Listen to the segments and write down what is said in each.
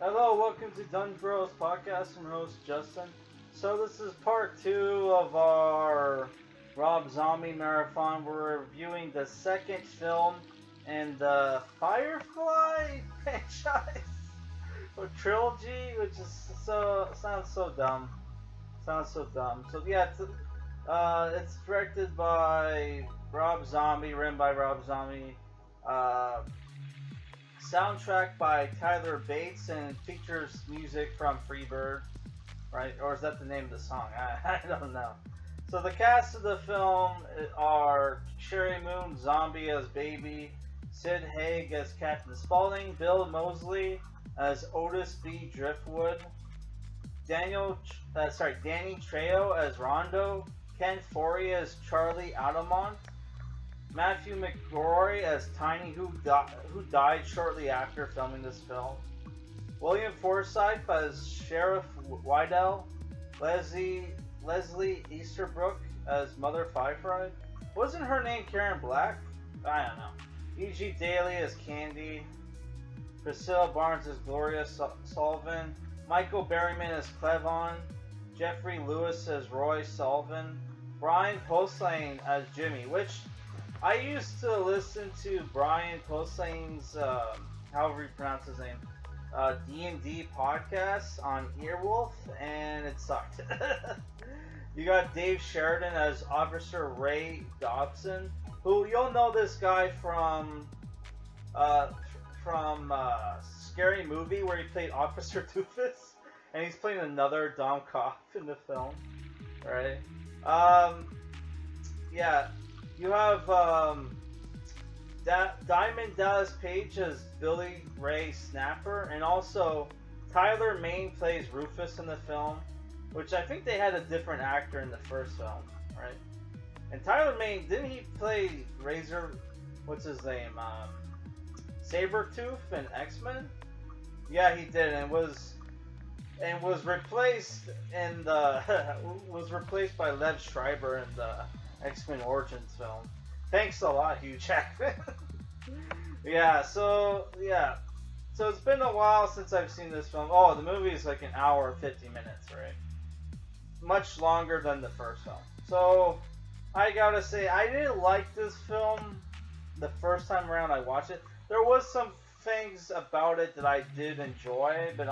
Hello, welcome to Dungeon Bros Podcast. I'm your host, Justin. So this is part 2 of our Rob Zombie marathon. We're reviewing the second film in the Firefly franchise or trilogy, which is sounds so dumb. So yeah, it's directed by Rob Zombie, written by Rob Zombie. Uh, Soundtrack by Tyler Bates and features music from Freebird, right? Or is that the name of the song? I don't know. So the cast of the film are Sherri Moon Zombie as Baby, Sid Haig as Captain Spaulding, Bill Moseley as Otis B. Driftwood, Danny Trejo as Rondo, Ken Foree as Charlie Altamont, Matthew McGrory as Tiny, who died shortly after filming this film, William Forsythe as Sheriff Wydell, Leslie Easterbrook as Mother Firefly. Wasn't her name Karen Black? I don't know. E.G. Daly as Candy, Priscilla Barnes as Gloria Sullivan, Michael Berryman as Clevon, Jeffrey Lewis as Roy Sullivan, Brian Posehn as Jimmy, which I used to listen to Brian Posehn's, however you pronounce his name, D&D podcast on Earwolf, and it sucked. You got Dave Sheridan as Officer Ray Dobson, who you'll know this guy from Scary Movie, where he played Officer Doofus, and he's playing another dumb cop in the film, right? Yeah. You have Diamond Dallas Page as Billy Ray Snapper, and also Tyler Mane plays Rufus in the film, which I think they had a different actor in the first film, right? And Tyler Mane, didn't he play Razor? What's his name? Sabretooth in X-Men? Yeah, he did, and was replaced in the was replaced by Lev Schreiber in the X-Men Origins film. Thanks a lot, Hugh Jackman. So it's been a while since I've seen this film. Oh, the movie is like an hour and 50 minutes, right? Much longer than the first film. So I gotta say, I didn't like this film the first time around I watched it. There was some things about it that I did enjoy, but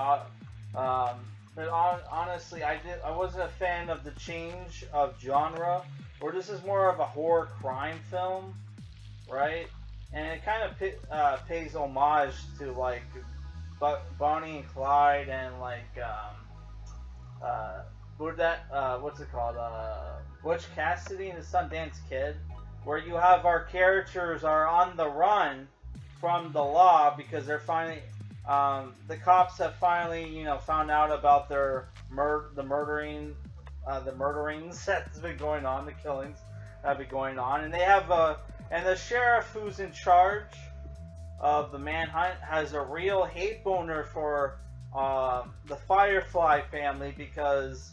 honestly, I wasn't a fan of the change of genre. Or this is more of a horror crime film, right? And it kind of pays homage to like Bonnie and Clyde and like what's it called? Butch Cassidy and the Sundance Kid, where you have our characters are on the run from the law because they're finally the cops have finally found out about the murderings that's been going on, the killings that have been going on, and they have and the sheriff who's in charge of the manhunt has a real hate boner for the Firefly family because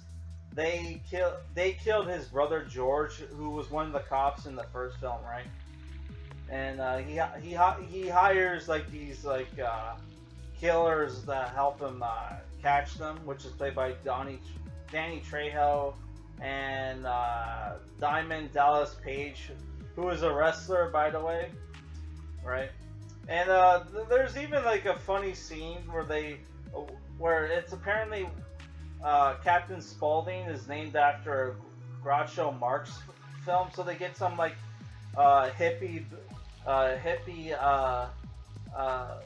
they killed his brother George, who was one of the cops in the first film, right? And he hires like these killers that help him catch them, which is played by Danny Trejo and Diamond Dallas Page, who is a wrestler, by the way, right? And there's even like a funny scene where it's apparently Captain Spaulding is named after a Groucho Marx film, so they get some like hippie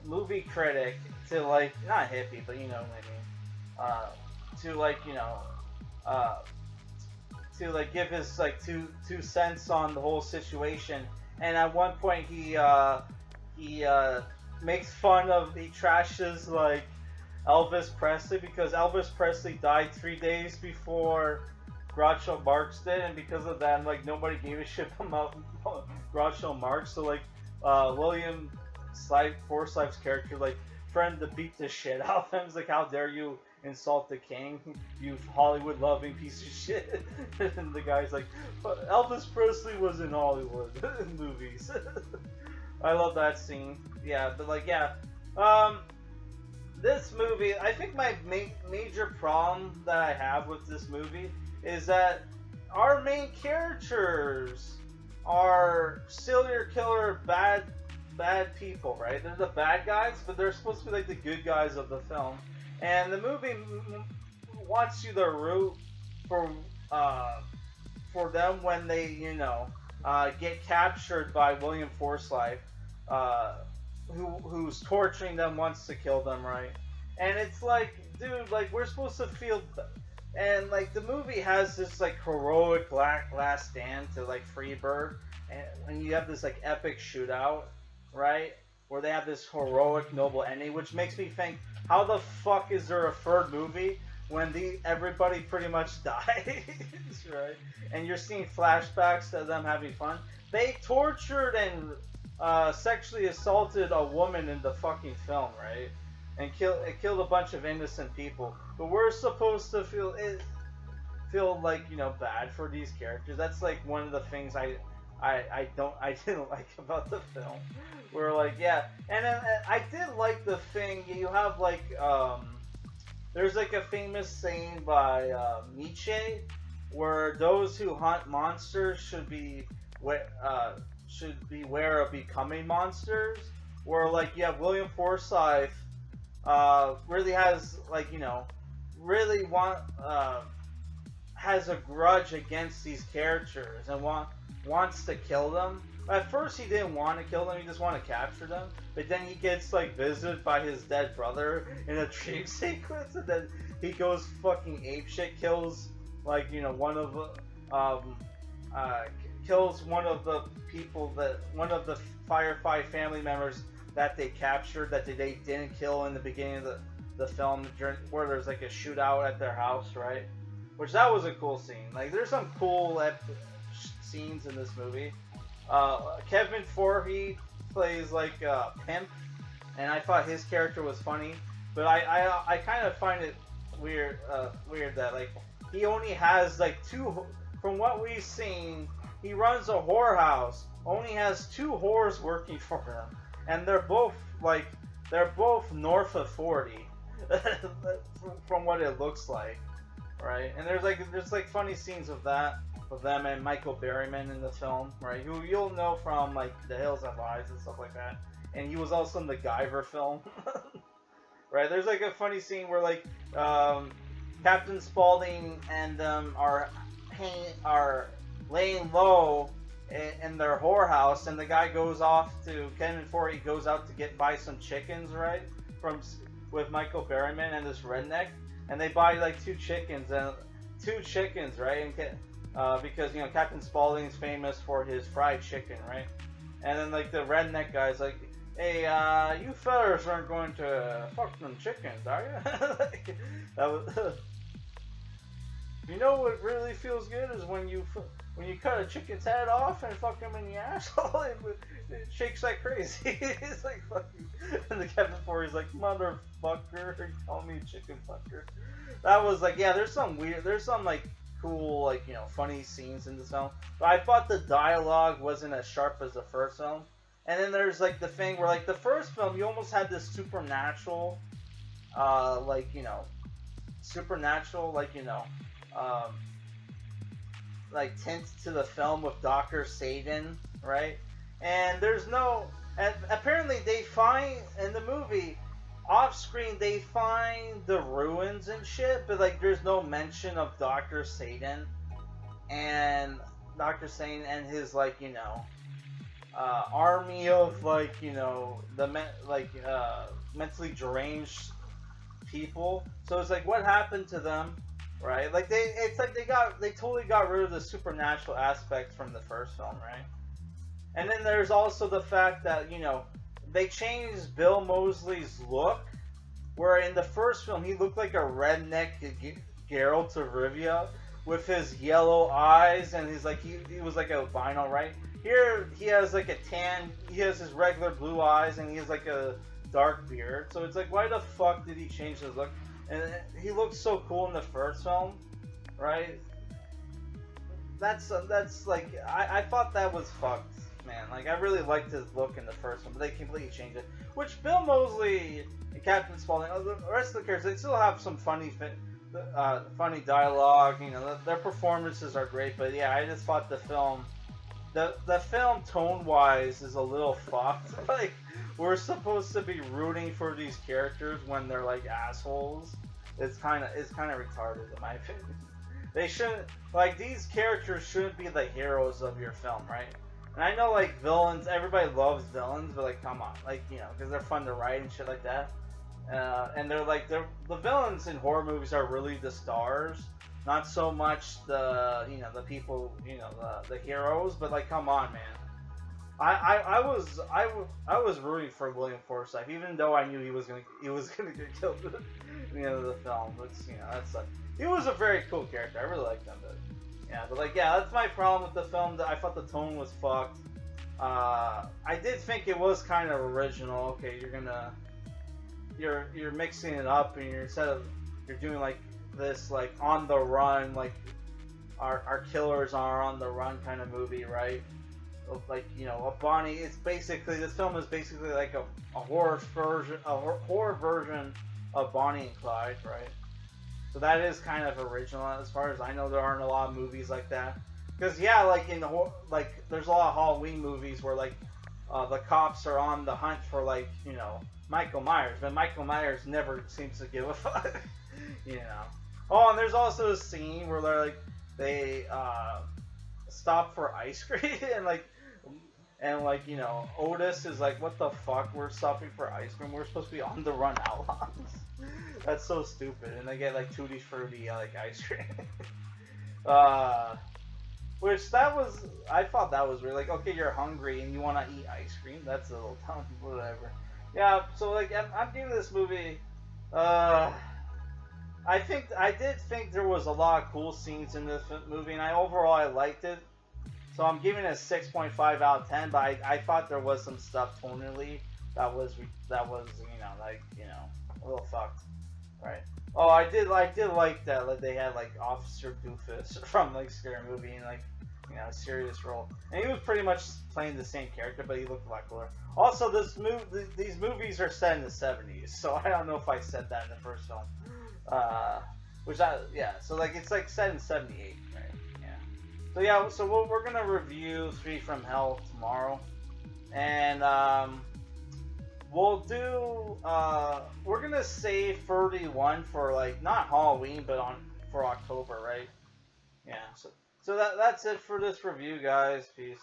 movie critic to like, not hippie, but you know what I mean, to like give his like two cents on the whole situation. And at one point he makes fun of, he trashes like Elvis Presley because Elvis Presley died 3 days before Groucho Marx did, and because of that, like nobody gave a shit about Groucho Marx. So like William Forsythe's character like threatened to beat the shit out of him. He's like, "How dare you insult the king, you Hollywood loving piece of shit." And the guy's like, "But Elvis Presley was in Hollywood movies." I love that scene. Yeah, but like, yeah. this movie, I think my major problem that I have with this movie is that our main characters are serial killer bad people, right? They're the bad guys, but they're supposed to be like the good guys of the film. And the movie wants you to root for them when they, get captured by William Forsythe, who's torturing them, wants to kill them, right? And it's like, dude, like we're supposed to feel, and like the movie has this like heroic last stand to like Freebird, and you have this like epic shootout, right? Where they have this heroic noble ending, which makes me think, how the fuck is there a third movie when everybody pretty much dies, right? And you're seeing flashbacks to them having fun. They tortured and sexually assaulted a woman in the fucking film, right? And killed a bunch of innocent people. But we're supposed to feel like, bad for these characters. That's like one of the things I didn't like about the film. We're like, yeah, and then I did like the thing. You have like there's like a famous saying by Nietzsche, where those who hunt monsters should beware of becoming monsters. Where like you have William Forsythe really has like really has a grudge against these characters and wants to kill them. At first he didn't want to kill them, he just wanted to capture them. But then he gets like visited by his dead brother in a dream sequence, and then he goes fucking apeshit, kills like one of kills one of the people one of the Firefly family members that they captured that they didn't kill in the beginning of the film, where there's like a shootout at their house, right? Which that was a cool scene. Like there's some cool scenes in this movie. Kevin Foree plays like a pimp, and I thought his character was funny, but I kind of find it weird that like he only has like two. From what we've seen, he runs a whorehouse, only has two whores working for him, and they're both north of 40 from what it looks like, right? And there's funny scenes of them and Michael Berryman in the film, right? Who you'll know from like The Hills Have Eyes and stuff like that. And he was also in the Guyver film, right? There's like a funny scene where like Captain Spaulding and them are laying low in their whorehouse, and the guy goes off to Kevin Foree goes out to buy some chickens, right? With Michael Berryman and this redneck, and they buy like two chickens, right? And because Captain Spaulding's famous for his fried chicken, right? And then like the redneck guy's like, "Hey, you fellas aren't going to fuck them chickens, are you?" Like, that was. You know what really feels good is when you cut a chicken's head off and fuck him in the asshole, it shakes like crazy. It's like fucking, and the Captain Foree's like, "Motherfucker, call me chicken fucker." That was like, yeah. There's some like cool, like funny scenes in this film, but I thought the dialogue wasn't as sharp as the first film. And then there's like the thing where like the first film, you almost had this supernatural, like tint to the film with Dr. Satan, right? And apparently they find in the movie, off screen, they find the ruins and shit, but like there's no mention of Dr. Satan and his like army of like mentally deranged people. So it's like, what happened to them, right? Like they totally got rid of the supernatural aspects from the first film, right? And then there's also the fact that they changed Bill Moseley's look, where in the first film he looked like a redneck Geralt of Rivia with his yellow eyes, and he's like he was like albino, right? Here he has like a tan, he has his regular blue eyes, and he has like a dark beard. So it's like, why the fuck did he change his look? And he looked so cool in the first film, right? That's like I thought that was fucked. man. Like, I really liked his look in the first one, but they completely changed it. Which Bill Moseley and Captain Spaulding, the rest of the characters, they still have some funny dialogue. You know, their performances are great, but yeah, I just thought the film tone wise is a little fucked. Like, we're supposed to be rooting for these characters when they're like assholes. It's kind of retarded in my opinion. They shouldn't, like, these characters shouldn't be the heroes of your film, right? And I know, like, villains, everybody loves villains, but like, come on, like, you know, because they're fun to write and shit like that. And the villains in horror movies are really the stars, not so much the people, the heroes. But like, come on, man. I was rooting for William Forsythe, even though I knew he was gonna get killed at the end of the film. He was a very cool character. I really liked him, but that's my problem with the film. That I thought the tone was fucked. I did think it was kind of original. Okay, you're mixing it up, and you're doing like this, like, on the run, like our killers are on the run kind of movie, right? Like, a Bonnie. This film is basically like a horror version of Bonnie and Clyde, right? So that is kind of original. As far as I know, there aren't a lot of movies like that. Because like there's a lot of Halloween movies where like the cops are on the hunt for Michael Myers, but Michael Myers never seems to give a fuck. Oh, and there's also a scene where they stop for ice cream and Otis is like, what the fuck, we're stopping for ice cream, we're supposed to be on the run outlaws. That's so stupid. And they get like Tutti Frutti ice cream. I thought that was really okay, you're hungry and you want to eat ice cream, that's a little dumb, whatever. Yeah, so I'm giving this movie, I did think there was a lot of cool scenes in this movie, and overall I liked it. So I'm giving it a 6.5 out of 10, but I thought there was some stuff tonally that was a little fucked, right? Oh, I did like that they had Officer Doofus from Scary Movie and a serious role, and he was pretty much playing the same character, but he looked a lot cooler. Also, these movies are set in the 70s, so I don't know if I said that in the first film. So it's set in 78, right? Yeah. So we're gonna review Three from Hell tomorrow, and we'll do we're gonna save 31 for not Halloween, but for October, right? Yeah. So that's it for this review, guys. Peace.